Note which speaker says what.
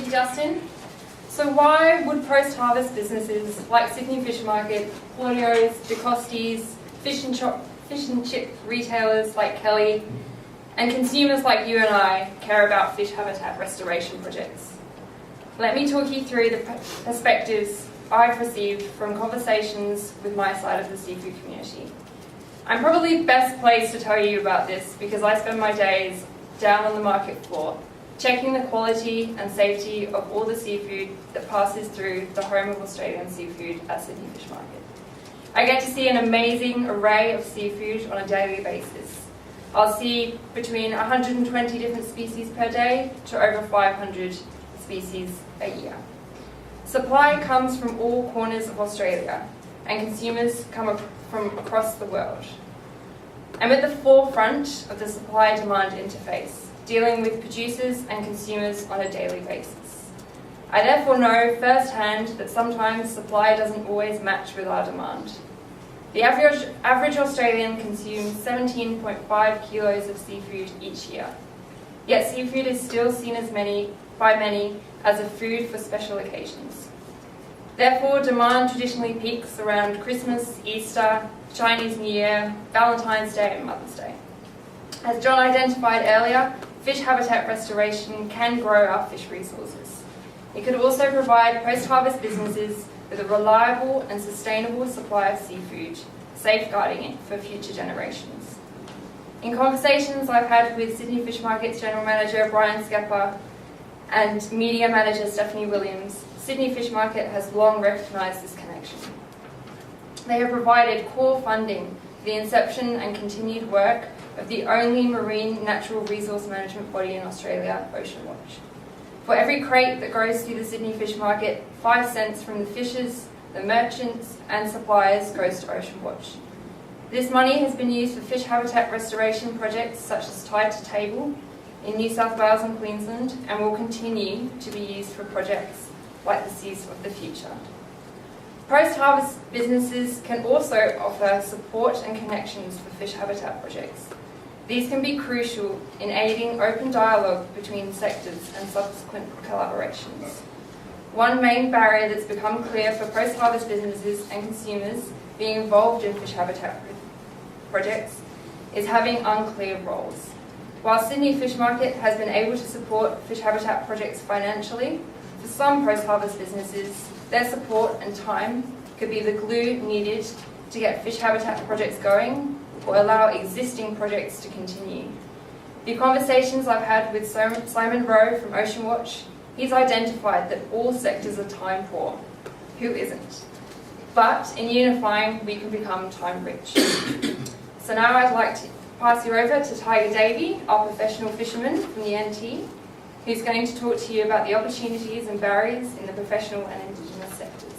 Speaker 1: you, Justin. So why would post-harvest businesses like Sydney Fish Market, Claudio's, DeCosti's, fish and chip retailers like Kelly, and consumers like you and I care about fish habitat restoration projects? Let me talk you through the perspectives I've received from conversations with my side of the seafood community. I'm probably best placed to tell you about this because I spend my days down on the market floor, checking the quality and safety of all the seafood that passes through the home of Australian seafood at Sydney Fish Market. I get to see an amazing array of seafood on a daily basis. I'll see between 120 different species per day to over 500 species a year. Supply comes from all corners of Australia, and consumers come from across the world. I'm at the forefront of the supply-demand interface, dealing with producers and consumers on a daily basis. I therefore know firsthand that sometimes supply doesn't always match with our demand. The average Australian consumes 17.5 kilos of seafood each year, yet seafood is still seen by many as a food for special occasions. Therefore, demand traditionally peaks around Christmas, Easter, Chinese New Year, Valentine's Day and Mother's Day. As John identified earlier, fish habitat restoration can grow our fish resources. It could also provide post-harvest businesses with a reliable and sustainable supply of seafood, safeguarding it for future generations. In conversations I've had with Sydney Fish Market's General Manager Brian Skepper and Media Manager Stephanie Williams, Sydney Fish Market has long recognised this connection. They have provided core funding for the inception and continued work of the only marine natural resource management body in Australia, Ocean Watch. For every crate that goes through the Sydney Fish Market, 5 cents from the fishers, the merchants and suppliers goes to Ocean Watch. This money has been used for fish habitat restoration projects such as Tide to Table in New South Wales and Queensland, and will continue to be used for projects like the Seas of the Future. Post-harvest businesses can also offer support and connections for fish habitat projects. These can be crucial in aiding open dialogue between sectors and subsequent collaborations. One main barrier that's become clear for post-harvest businesses and consumers being involved in fish habitat projects is having unclear roles. While Sydney Fish Market has been able to support fish habitat projects financially, for some post-harvest businesses, their support and time could be the glue needed to get fish habitat projects going or allow existing projects to continue. The conversations I've had with Simon Rowe from Ocean Watch, he's identified that all sectors are time poor. Who isn't? But in unifying, we can become time rich. So now I'd like to pass you over to Tiger Davey, our professional fisherman from the NT, who's going to talk to you about the opportunities and barriers in the professional and Indigenous sectors.